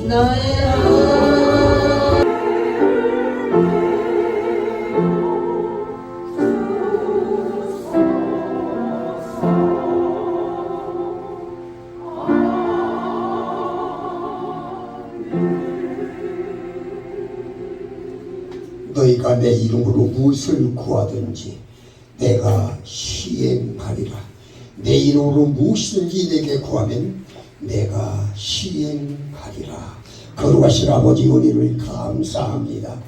너희가 내 이름으로 무엇을 구하든지 내가 시행하리라. 내 이름으로 무엇이든지 내게 구하면 내가 시행하리라. 거룩하신 아버지 은혜를 감사합니다.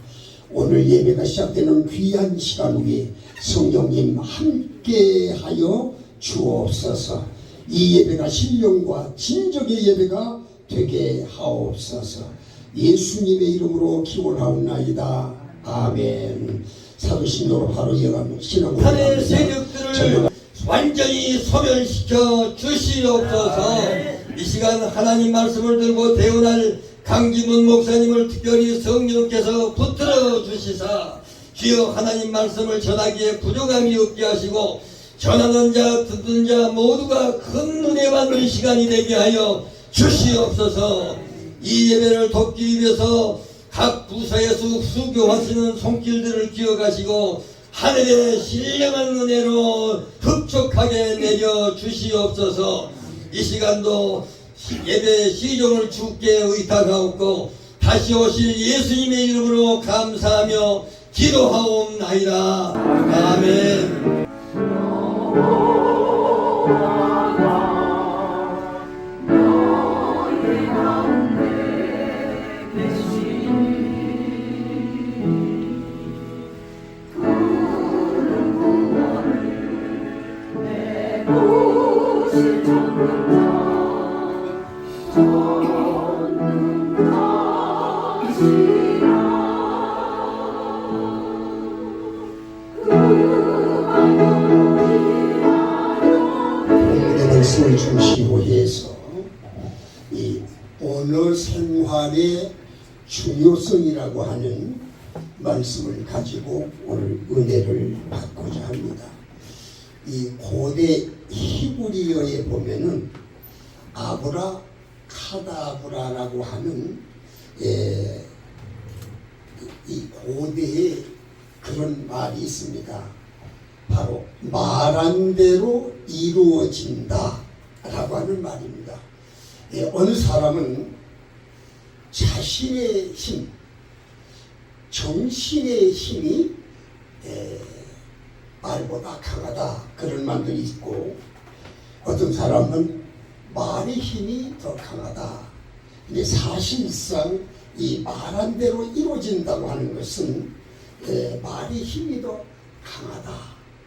오늘 예배가 시작되는 귀한 시간 위에 성령님 함께하여 주옵소서. 이 예배가 신령과 진정의 예배가 되게 하옵소서. 예수님의 이름으로 기원하옵나이다. 아멘. 사도신도로 바로 이어가면 신앙을 하늘의 세력들을 완전히 소멸시켜 주시옵소서. 이 시간 하나님 말씀을 들고 대언할 강기문 목사님을 특별히 성령께서 붙들어 주시사 주여 하나님 말씀을 전하기에 부족함이 없게 하시고 전하는 자 듣는 자 모두가 큰 은혜 받는 시간이 되게 하여 주시옵소서. 이 예배를 돕기 위해서 각 부서에서 수교하시는 손길들을 기억하시고 하늘의 신령한 은혜로 흡족하게 내려 주시옵소서. 이 시간도 예배 시종을 주께 의탁하옵고 다시 오실 예수님의 이름으로 감사하며 기도하옵나이다. 아멘. 말씀을 중심으로 해서 이 언어 생활의 중요성이라고 하는 말씀을 가지고 오늘 은혜를 받고자 합니다. 이 고대 히브리어에 보면은 아브라 카다브라라고 하는 이 고대에 그런 말이 있습니다. 바로 말한 대로 이루어진다 라고 하는 말입니다. 어느 사람은 자신의 힘, 정신의 힘이 말보다 강하다 그런 말들이 있고, 어떤 사람은 말의 힘이 더 강하다. 근데 사실상 이 말한 대로 이루어진다고 하는 것은 말의 힘이 더 강하다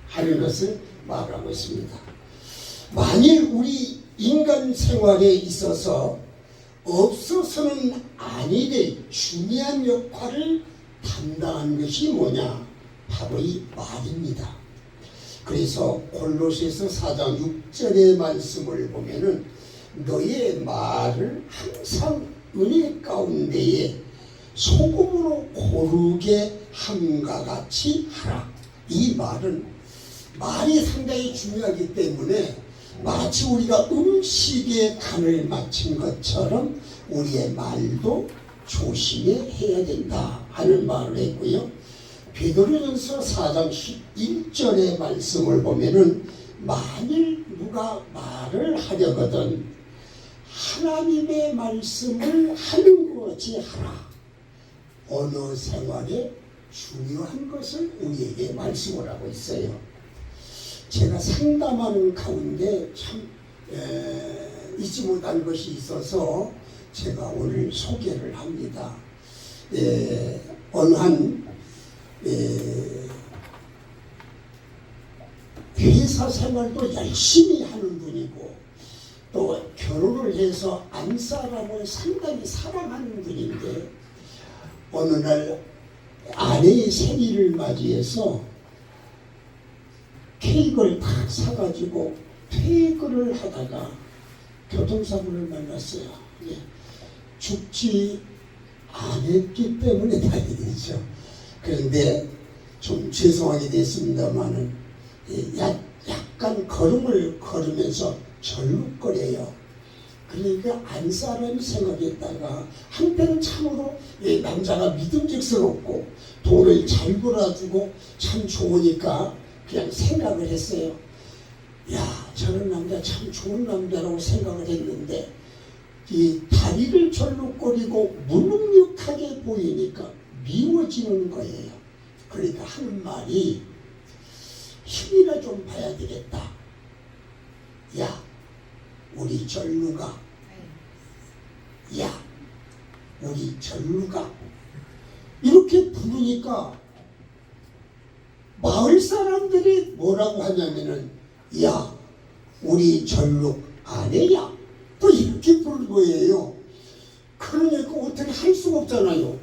하는 것을 말하고 있습니다. 만일 우리 인간 생활에 있어서 없어서는 아니 될 중요한 역할을 담당한 것이 뭐냐? 바로 이 말입니다. 그래서 골로새서 4장 6절의 말씀을 보면은 너의 말을 항상 은혜 가운데에 소금으로 고르게 함과 같이 하라. 이 말이 상당히 중요하기 때문에 마치 우리가 음식에 간을 맞춘 것처럼 우리의 말도 조심해 해야 된다 하는 말을 했고요. 베드로전서 4장 11절의 말씀을 보면은 만일 누가 말을 하려거든 하나님의 말씀을 하는 것이 하라. 언어 생활에 중요한 것을 우리에게 말씀을 하고 있어요. 제가 상담하는 가운데 참 잊지 못한 것이 있어서 제가 오늘 소개를 합니다. 어느 한 회사 생활도 열심히 하는 분이고 또 결혼을 해서 안사람을 상당히 사랑하는 분인데 어느 날 아내의 생일을 맞이해서 케이크를 딱 사가지고 퇴근을 하다가 교통사고를 만났어요. 죽지 않았기 때문에 다행이죠. 그런데 좀 죄송하게 됐습니다만은 약간 걸음을 걸으면서 절룩거려요. 그러니까 안 사람이 생각했다가 한때는 참으로 남자가 믿음직스럽고 돈을 잘 벌어주고 참 좋으니까 그냥 생각을 했어요. 야, 저런 남자 참 좋은 남자라고 생각을 했는데 이 다리를 절룩거리고 무능력하게 보이니까 미워지는 거예요. 그러니까 하는 말이 힘이나 좀 봐야 되겠다. 야, 우리 절루가, 야, 우리 절루가 이렇게 부르니까 마을 사람들이 뭐라고 하냐면은 야, 우리 절룩 아내야, 또 이렇게 부를 거예요. 그러니까 어떻게 할 수가 없잖아요.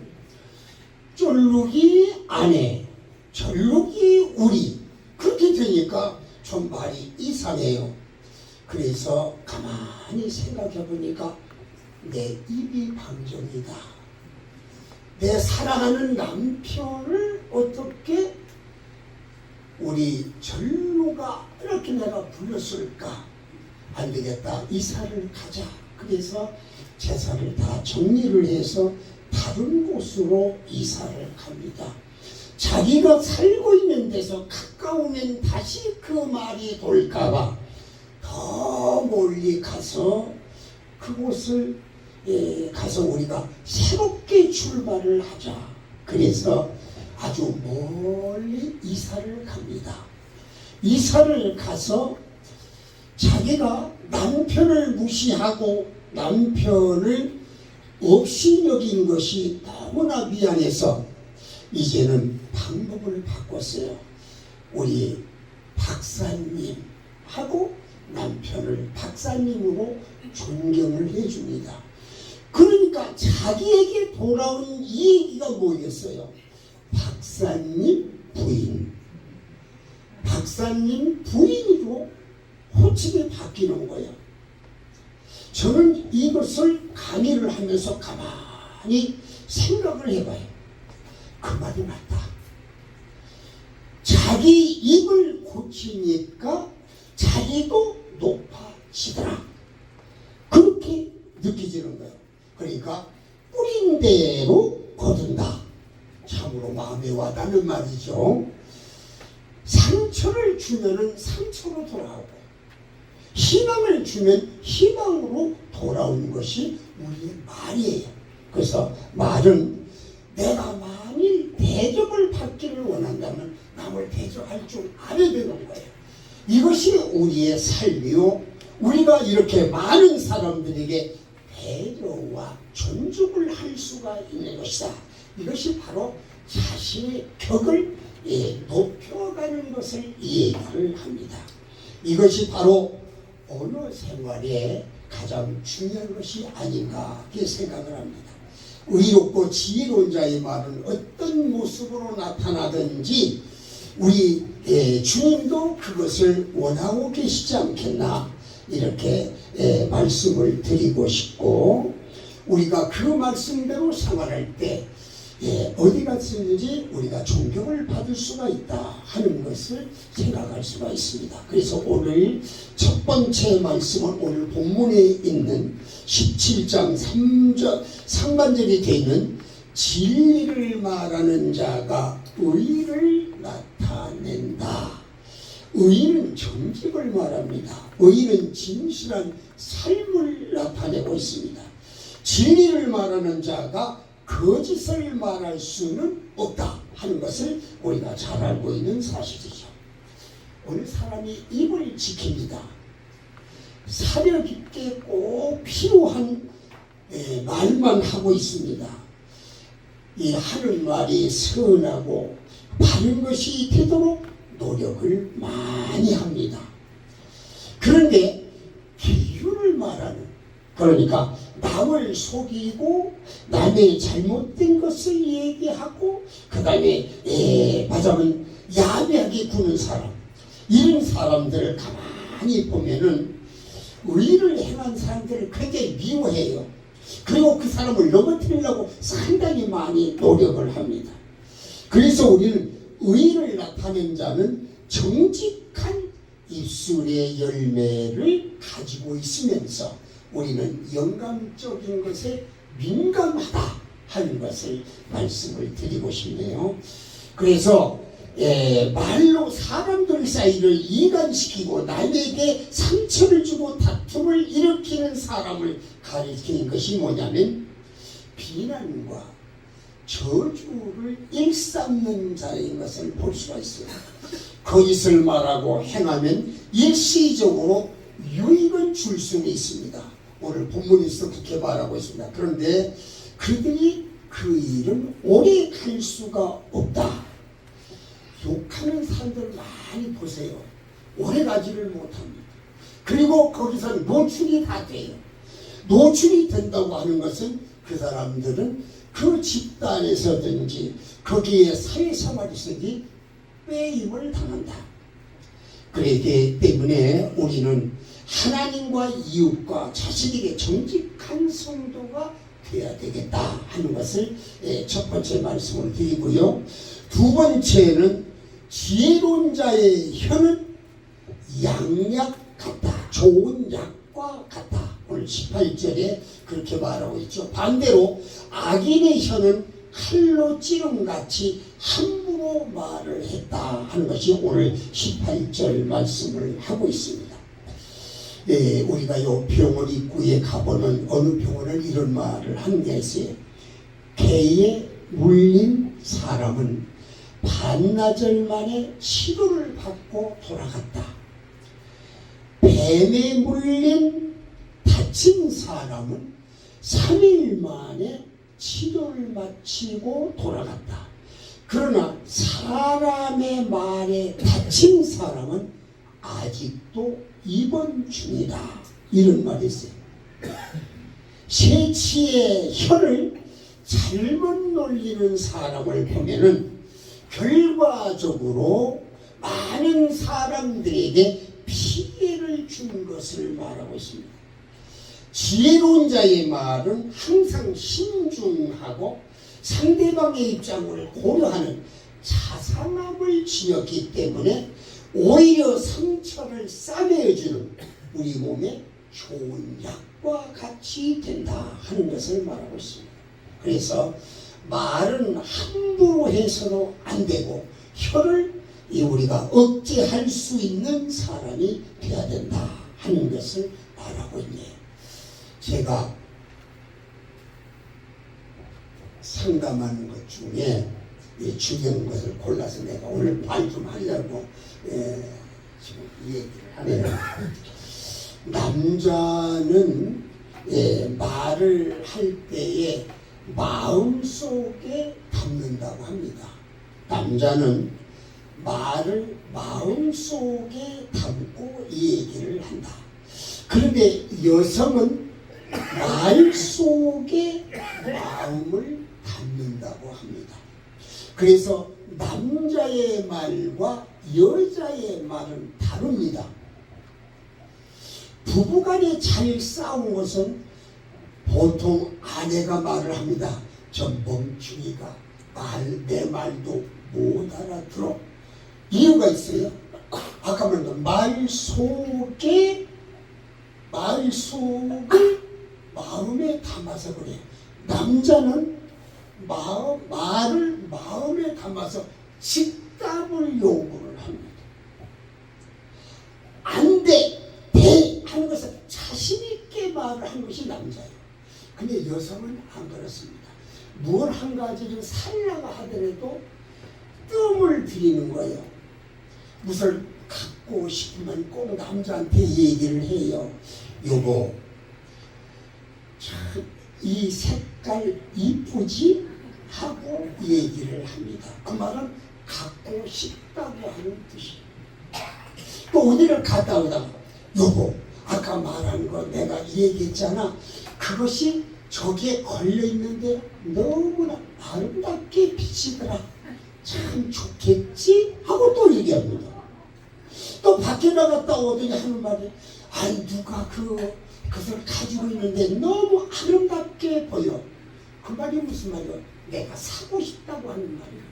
절룩이 아내, 절룩이 우리, 그렇게 되니까 좀 말이 이상해요. 그래서 가만히 생각해 보니까 내 입이 방정이다. 내 사랑하는 남편을 어떻게 우리 절루가 이렇게 내가 불렀을까? 안 되겠다. 이사를 가자. 그래서 재산을 다 정리를 해서 다른 곳으로 이사를 갑니다. 자기가 살고 있는 데서 가까우면 다시 그 말이 돌까봐 더 멀리 가서 그곳을 가서 우리가 새롭게 출발을 하자. 그래서 아주 멀리 이사를 갑니다. 이사를 가서 자기가 남편을 무시하고 남편을 없이 여긴 것이 너무나 미안해서 이제는 방법을 바꿨어요. 우리 박사님하고 남편을 박사님으로 존경을 해줍니다. 그러니까 자기에게 돌아온 이 얘기가 뭐였어요? 박사님 부인. 박사님 부인으로 호칭이 바뀌는 거예요. 저는 이것을 강의를 하면서 가만히 생각을 해봐요. 그 말이 맞다. 자기 입을 고치니까 자기도 높아지더라. 그렇게 느껴지는 거예요. 그러니까 뿌린 대로 거둔다. 참으로 마음에 와닿는 말이죠. 상처를 주면은 상처로 돌아오고 희망을 주면 희망으로 돌아오는 것이 우리의 말이에요. 그래서 말은 내가 만일 대접을 받기를 원한다면 남을 대접할 줄 알아야 되는 거예요. 이것이 우리의 삶이요. 우리가 이렇게 많은 사람들에게 배려와 존중을 할 수가 있는 것이다. 이것이 바로 자신의 격을 높여가는 것을 얘기를 합니다. 이것이 바로 언어 생활에 가장 중요한 것이 아닌가 그렇게 생각을 합니다. 의롭고 지혜로운 자의 말은 어떤 모습으로 나타나든지 우리 주님도 그것을 원하고 계시지 않겠나 이렇게 말씀을 드리고 싶고, 우리가 그 말씀대로 생활할 때 어디 갔든지 우리가 존경을 받을 수가 있다 하는 것을 생각할 수가 있습니다. 그래서 오늘 첫 번째 말씀은 오늘 본문에 있는 17장 3절 상반절이 되는 진리를 말하는 자가 의를 나타낸다. 의는 정직을 말합니다. 의는 진실한 삶을 나타내고 있습니다. 진리를 말하는 자가 거짓을 말할 수는 없다 하는 것을 우리가 잘 알고 있는 사실이죠. 오늘 사람이 입을 지킵니다. 사려 깊게 꼭 필요한 말만 하고 있습니다. 이 하는 말이 선하고 바른 것이 되도록 노력을 많이 합니다. 그런데 비유를 말하는, 그러니까 남을 속이고 남의 잘못된 것을 얘기하고 그 다음에 맞으면 야비하게 구는 사람, 이런 사람들을 가만히 보면은 의를 행한 사람들을 굉장히 미워해요. 그리고 그 사람을 넘어뜨리려고 상당히 많이 노력을 합니다. 그래서 우리는 의를 나타낸 자는 정직한 입술의 열매를 가지고 있으면서 우리는 영감적인 것에 민감하다 하는 것을 말씀을 드리고 싶네요. 그래서 말로 사람들 사이를 이간시키고 남에게 상처를 주고 다툼을 일으키는 사람을 가리키는 것이 뭐냐면 비난과 저주를 일삼는 자인 것을 볼 수가 있어요. 거짓을 말하고 행하면 일시적으로 유익을 줄 수는 있습니다. 오늘 본문에서 그렇게 말하고 있습니다. 그런데 그들이 그 일은 오래 갈 수가 없다. 욕하는 사람들 많이 보세요. 오래 가지를 못합니다. 그리고 거기서 노출이 다 돼요. 노출이 된다고 하는 것은 그 사람들은 그 집단에서든지 거기에 사회생활에서든지 빼임을 당한다. 그렇기 때문에 우리는 하나님과 이웃과 자신에게 정직한 성도가 되어야 되겠다 하는 것을 첫 번째 말씀을 드리고요. 두 번째는 지혜로운 자의 혀는 양약 같다. 좋은 약과 같다. 오늘 18절에 그렇게 말하고 있죠. 반대로 악인의 혀는 칼로 찌름같이 함부로 말을 했다 하는 것이 오늘 18절 말씀을 하고 있습니다. 우리가 요 병원 입구에 가보는 어느 병원은 이런 말을 하는 게 있어요. 개에 물린 사람은 반나절 만에 치료를 받고 돌아갔다. 뱀에 물린 다친 사람은 3일 만에 치료를 마치고 돌아갔다. 그러나 사람의 말에 다친 사람은 아직도 입원 중이다. 이런 말이 있어요. 새치의 혀를 잘못 놀리는 사람을 보면은 결과적으로 많은 사람들에게 피해를 준 것을 말하고 있습니다. 지혜로운 자의 말은 항상 신중하고 상대방의 입장을 고려하는 자상함을 지녔기 때문에 오히려 상처를 싸매어주는 우리 몸에 좋은 약과 같이 된다 하는 것을 말하고 있습니다. 그래서 말은 함부로 해서도 안 되고 혀를 우리가 억제할 수 있는 사람이 되어야 된다 하는 것을 말하고 있네요. 제가 상담하는 것 중에 중요한 것을 골라서 내가 오늘 말 좀 하려고 지금 이 얘기를 하네요. 남자는 말을 할 때에 마음속에 담는다고 합니다. 남자는 말을 마음속에 담고 이 얘기를 한다. 그런데 여성은 말 속에 마음을 담는다고 합니다. 그래서 남자의 말과 여자의 말은 다릅니다. 부부간에 잘 싸운 것은 보통 아내가 말을 합니다. 저 멍충이가 내 말도 못 알아들어. 이유가 있어요. 아까 말한 말 속을 마음에 담아서 그래요. 남자는 말을 마음에 담아서 즉답을 요구를 합니다. 안 돼, 돼 하는 것을 자신 있게 말을 하는 것이 남자예요. 근데 여성은 안 그렇습니다. 뭘 한 가지를 살려고 하더라도 뜸을 들이는 거예요. 무엇을 갖고 싶으면 꼭 남자한테 얘기를 해요. 여보, 참 이 색깔 이쁘지? 하고 얘기를 합니다. 그 말은 갖고 싶다고 하는 뜻이에요. 또 어디를 갔다 오다가 여보, 아까 말한 거 내가 얘기했잖아. 그것이 저기에 걸려있는데 너무나 아름답게 비치더라. 참 좋겠지? 하고 또 얘기합니다. 또 밖에 나갔다 오더니 하는 말이 아니 누가 그것을 가지고 있는데 너무 아름답게 보여. 그 말이 무슨 말이야? 내가 사고 싶다고 하는 말이야.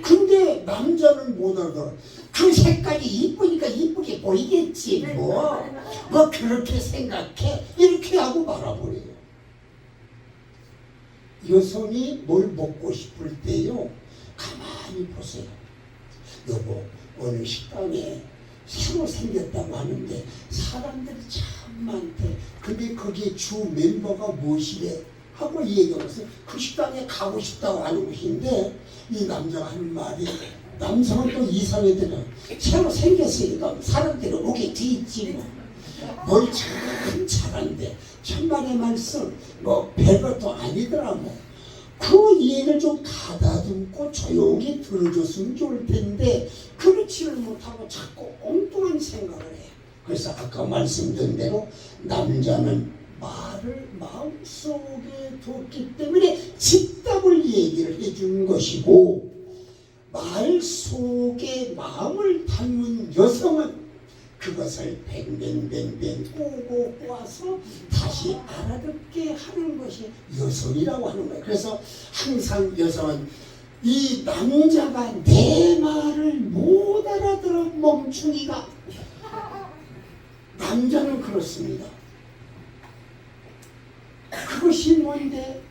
근데 남자는 못 알아들어. 그 색깔이 이쁘니까 이쁘게 보이겠지 뭐 그렇게 생각해 이렇게 하고 말아버려요. 여성이 뭘 먹고 싶을 때요 가만히 보세요. 여보 어느 식당에 새로 생겼다고 하는데 사람들이 참 많대. 근데 거기에 주 멤버가 무엇이래 하고 얘기하면서 그 식당에 가고 싶다고 하는 것인데 이 남자가 하는 말이 남성은 또 이상하더라. 새로 생겼으니까 사람들이 오게 돼 있지 뭐. 뭘 참 잘한대. 천만의 말씀 뭐 별것도 아니더라 뭐. 그 얘기를 좀 가다듬고 조용히 들어줬으면 좋을 텐데 그렇지를 못하고 자꾸 엉뚱한 생각을 해요. 그래서 아까 말씀드린 대로 남자는 말을 마음속에 뒀기 때문에 즉답을 얘기를 해주는 것이고 말 속에 마음을 담은 여성은 그것을 뱅뱅뱅뱅 꼬고 꼬아서 다시 알아듣게 하는 것이 여성이라고 하는 거예요. 그래서 항상 여성은 이 남자가 내 말을 못 알아들어 멍충이가 남자는 그렇습니다. 그것이 뭔데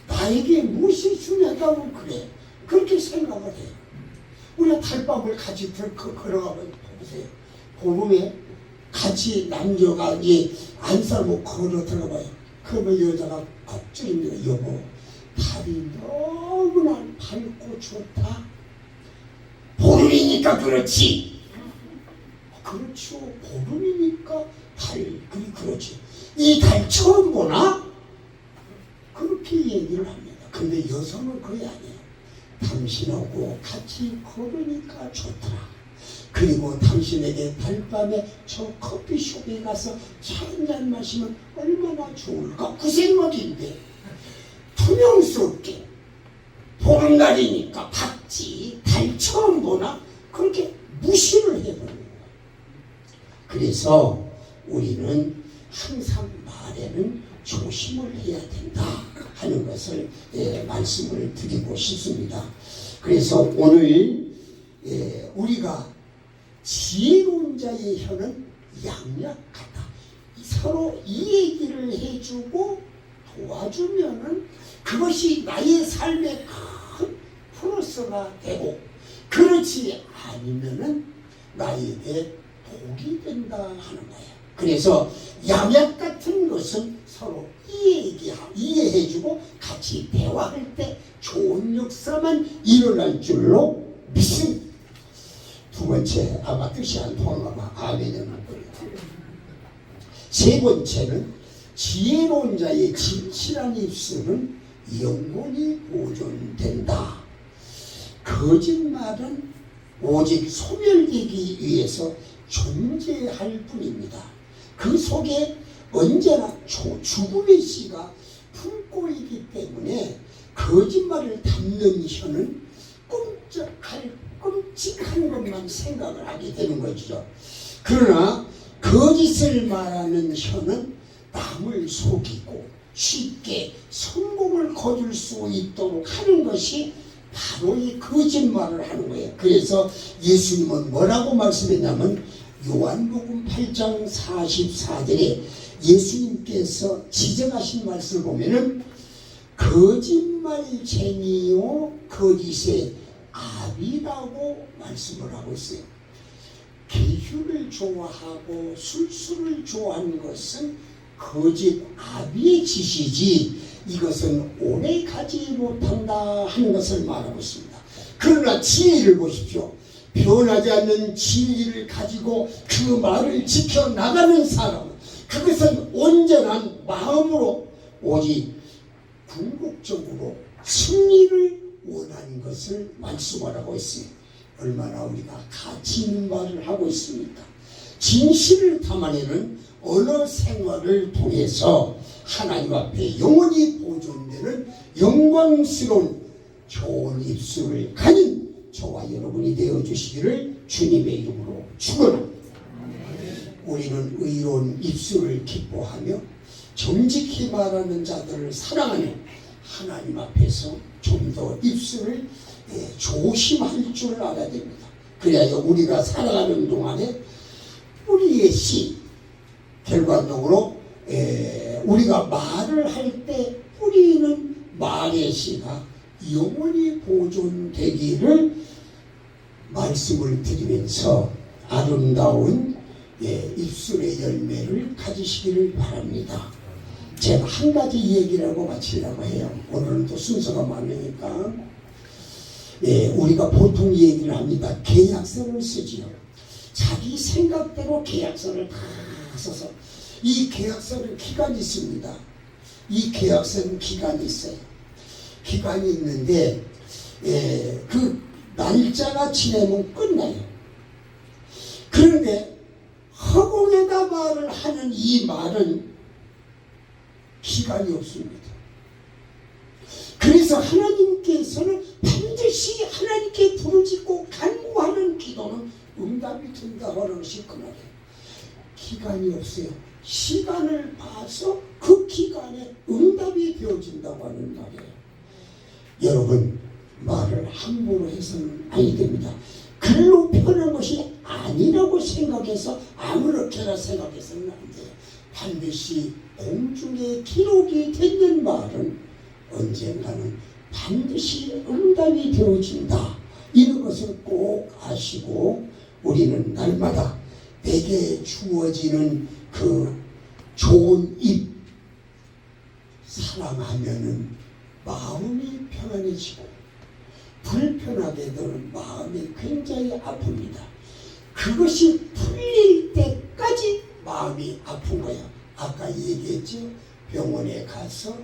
나에게 무엇이 중요하다고 그래 그렇게 생각을 해요. 우리가 달밤을 같이 걸어가면 보세요. 보름에 같이 남녀가 안 살고 걸어 들어가요. 그러면 여자가 걱정입니다. 여보 달이 너무나 밝고 좋다. 보름이니까 그렇지. 그렇죠. 보름이니까 달이 그렇지. 이 달 처음 보나? 그렇게 얘기를 합니다. 근데 여성은 그게 아니에요. 당신하고 같이 걸으니까 좋더라. 그리고 당신에게 달밤에 저 커피숍에 가서 차 한잔 마시면 얼마나 좋을까 그 생각인데 투명스럽게 보름날이니까 봤지 달 처음 보나 그렇게 무시를 해버리는 거예요. 그래서 우리는 항상 말에는 조심을 해야 된다 하는 것을 말씀을 드리고 싶습니다. 그래서 오늘 우리가 지혜로운 자의 혀는 양약하다. 서로 이 얘기를 해주고 도와주면은 그것이 나의 삶에 큰 플러스가 되고 그렇지 아니면은 나에게 독이 된다 하는 거예요. 그래서 양약 같은 것은 서로 이해해주고 같이 대화할 때 좋은 역사만 일어날 줄로 믿습니다. 두 번째 아마 뜻이 안 통하면 아멘이만 거예요. 세 번째는 지혜로운 자의 진실한 입술은 영원히 보존된다. 거짓말은 오직 소멸되기 위해서 존재할 뿐입니다. 그 속에 언제나 죽음의 씨가 품고 있기 때문에 거짓말을 담는 혀는 끔찍한 것만 생각을 하게 되는 거죠. 그러나 거짓을 말하는 혀는 남을 속이고 쉽게 성공을 거둘 수 있도록 하는 것이 바로 이 거짓말을 하는 거예요. 그래서 예수님은 뭐라고 말씀했냐면 요한복음 8장 44절에 예수님께서 지적하신 말씀을 보면은 거짓말쟁이요 거짓의 아비라고 말씀을 하고 있어요. 계율을 좋아하고 술수를 좋아하는 것은 거짓 아비의 짓이지 이것은 오래 가지 못한다 하는 것을 말하고 있습니다. 그러나 진리를 보십시오. 변하지 않는 진리를 가지고 그 말을 지켜나가는 사람은 그것은 온전한 마음으로 오직 궁극적으로 승리를 원하는 것을 말씀하라고 했어요. 얼마나 우리가 가치 있는 말을 하고 있습니까? 진실을 담아내는 언어 생활을 통해서 하나님 앞에 영원히 보존되는 영광스러운 좋은 입술을 가진 저와 여러분이 되어주시기를 주님의 이름으로 축원합니다. 우리는 의로운 입술을 기뻐하며 정직히 말하는 자들을 사랑하며 하나님 앞에서 좀 더 입술을 조심할 줄 알아야 됩니다. 그래야 우리가 살아가는 동안에 우리의 씨, 결과적으로 우리가 말을 할 때 뿌리는 말의 씨가 영원히 보존되기를 말씀을 드리면서 아름다운 입술의 열매를 가지시기를 바랍니다. 제가 한 가지 얘기를 하고 마치려고 해요. 오늘은 또 순서가 많으니까. 우리가 보통 얘기를 합니다. 계약서를 쓰지요. 자기 생각대로 계약서를 다 써서, 이 계약서는 기간이 있습니다. 이 계약서는 기간이 있어요. 기간이 있는데 그 날짜가 지나면 끝나요. 그런데 허공에다 말을 하는 이 말은 기간이 없습니다. 그래서 하나님께서는 반드시 하나님께 부르짖고 간구하는 기도는 응답이 된다고 하는 것이 그 말이에요. 기간이 없어요. 시간을 봐서 그 기간에 응답이 되어진다고 하는 말이에요. 여러분, 말을 함부로 해서는 아니 됩니다. 글로 표현한 것이 아니라고 생각해서 아무렇게나 생각해서는 안 돼요. 반드시 공중에 기록이 되는 말은 언젠가는 반드시 응답이 되어진다. 이런 것을 꼭 아시고 우리는 날마다 내게 주어지는 그 좋은 입 사랑하면은 마음이 편안해지고 불편하게 되는 마음이 굉장히 아픕니다. 그것이 풀릴 때까지 마음이 아픈 거예요. 아까 얘기했죠. 병원에 가서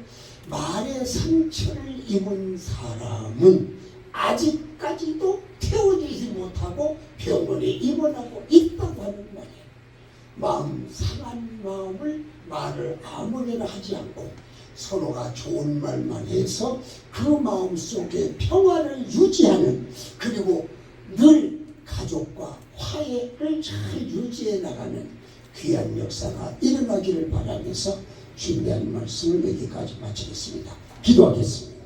말에 상처를 입은 사람은 아직까지도 태워지지 못하고 병원에 입원하고 있다고 하는 말이에요. 마음 상한 마음을 말을 아무래나 하지 않고 서로가 좋은 말만 해서 그 마음 속에 평화를 유지하는, 그리고 늘 가족과 화해를 잘 유지해 나가는 귀한 역사가 일어나기를 바라면서 준비한 말씀을 여기까지 마치겠습니다. 기도하겠습니다.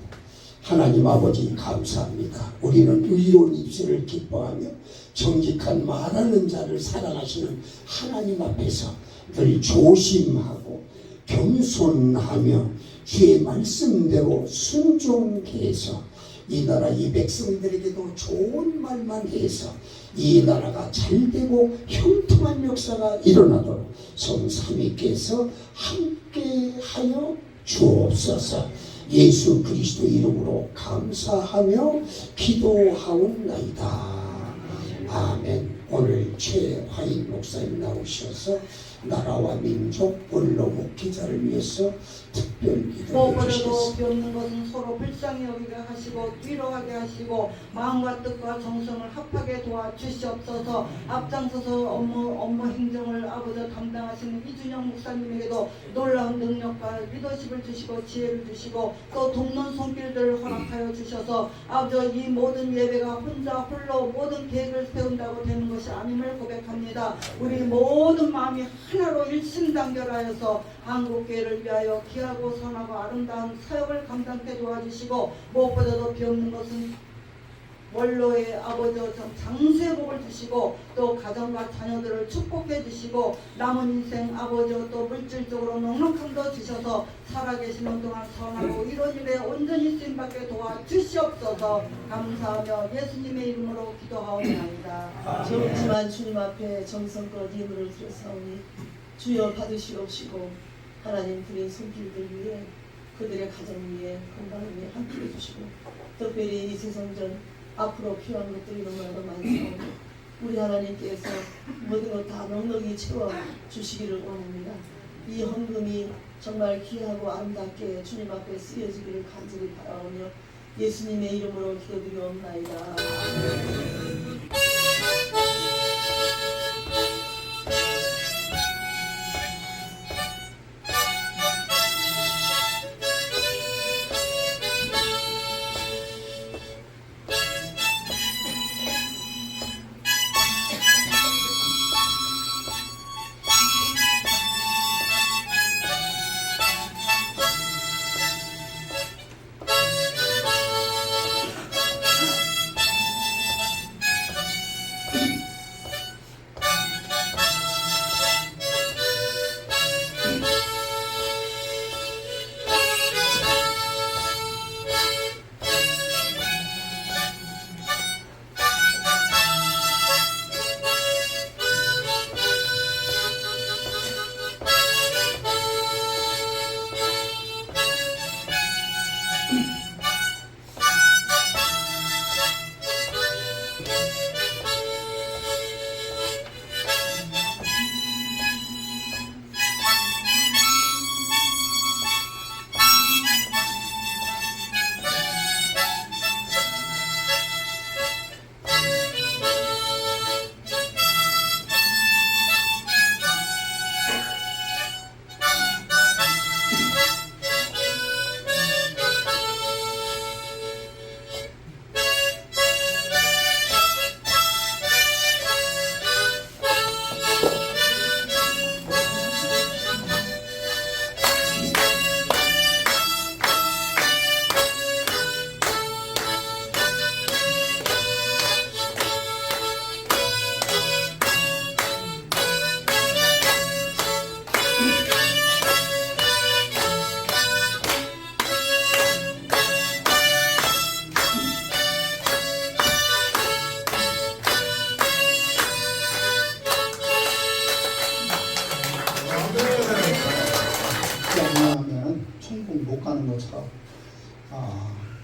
하나님 아버지 감사합니다. 우리는 의로운 입술을 기뻐하며 정직한 말하는 자를 사랑하시는 하나님 앞에서 늘 조심하고 겸손하며 주의 말씀대로 순종케 해서 이 나라 이 백성들에게도 좋은 말만 해서 이 나라가 잘되고 형통한 역사가 일어나도록 성삼위께서 함께하여 주옵소서. 예수 그리스도 이름으로 감사하며 기도하옵나이다. 아멘. 오늘 최화인 목사님 나오셔서 나라와 민족 원로 목회자를 위해서 특별 기도해 무엇보다도 주시겠습니다. 배우는 것은 서로 불쌍히 여기게 하시고 위로하게 하시고 마음과 뜻과 정성을 합하게 도와주시옵소서. 앞장서서 업무 행정을 아버지 담당하시는 이준영 목사님에게도 놀라운 능력과 리더십을 주시고 지혜를 주시고 또 돕는 손길들을 허락하여 주셔서 아버지 이 모든 예배가 혼자 홀로 모든 계획을 세운다고 되는 것이 아님을 고백합니다. 우리 모든 마음이 하나로 일심단결하여서 한국교회를 위하여 귀하고 선하고 아름다운 사역을 감당케 도와주시고 무엇보다도 비옵는 것은 원로의 아버지 장세복을 주시고 또 가정과 자녀들을 축복해 주시고 남은 인생 아버지 또 물질적으로 넉넉함도 주셔서 살아계시는 동안 선하고 이런 일에 온전히 쓰임받게 도와주시옵소서. 감사하며 예수님의 이름으로 기도하옵나이다. 좋지만 주님 앞에 정성껏 예물을 드렸사오니 주여 받으시옵시고 하나님 드린 손길들 위해 그들의 가정 위에 건강 위에 함께해 주시고 특별히 이 세상전 앞으로 필요한 것들이 너무나도 많사오니 우리 하나님께서 모든 것 다 넉넉히 채워 주시기를 원합니다. 이 헌금이 정말 귀하고 아름답게 주님 앞에 쓰여지기를 간절히 바라오며 예수님의 이름으로 기도드리옵나이다.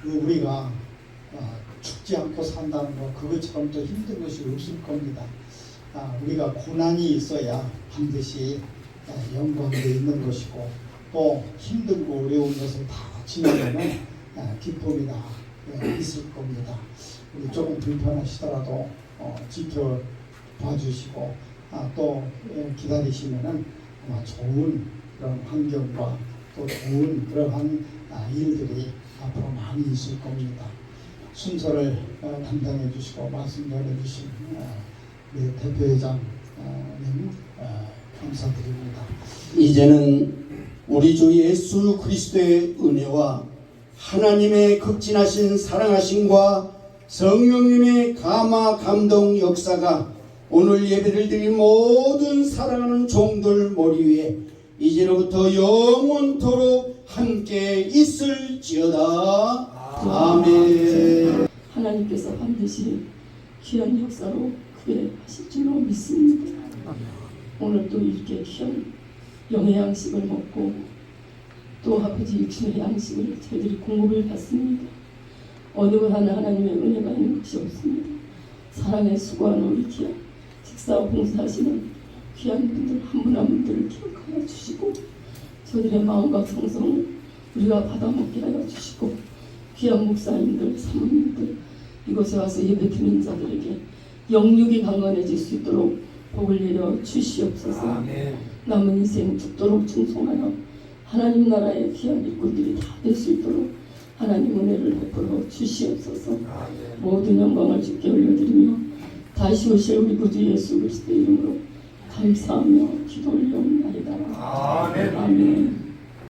우리가 죽지 않고 산다는 거 그것처럼 더 힘든 것이 없을 겁니다. 우리가 고난이 있어야 반드시 영광도 있는 것이고 또 힘들고 어려운 것을 다 지나면은 기쁨이 다 있을 겁니다. 우리 조금 불편하시더라도 지켜봐 주시고 또 기다리시면은 아마 좋은 그런 환경과 또 좋은 그러한 일들이 앞으로 많이 있을 겁니다. 순서를 담당해 주시고 말씀 전해 주신 우리 대표회장님 감사드립니다. 이제는 우리 주 예수 그리스도의 은혜와 하나님의 극진하신 사랑하심과 성령님의 감화 감동 역사가 오늘 예배를 드린 모든 사랑하는 종들 머리 위에 이제로부터 영원토록 함께 있을지어다. 아멘. 하나님께서 반드시 귀한 역사로 크게 하실 줄로 믿습니다. 오늘 또 이렇게 귀한 영의 양식을 먹고 또 아버지 주의 양식을 저희들이 공급을 받습니다. 어느 것 하나 하나님의 은혜가 있는 것이 없습니다. 사랑에 수고하는 우리 귀한 직사와 봉사하시는 귀한 분들 한 분 한 분들을 기억하여 주시고 저들의 마음과 성성을 우리가 받아먹게 하여 주시고 귀한 목사님들, 사모님들 이곳에 와서 예배드리는 자들에게 영육이 강건해질 수 있도록 복을 내려 주시옵소서. 남은 인생 죽도록 충성하여 하나님 나라의 귀한 일꾼들이 다 될 수 있도록 하나님 은혜를 베풀어 주시옵소서. 모든 영광을 주께 올려드리며 다시 오실 우리 구주 예수 그리스도의 이름으로 감사하며 기도 올려옵나이다. 아멘.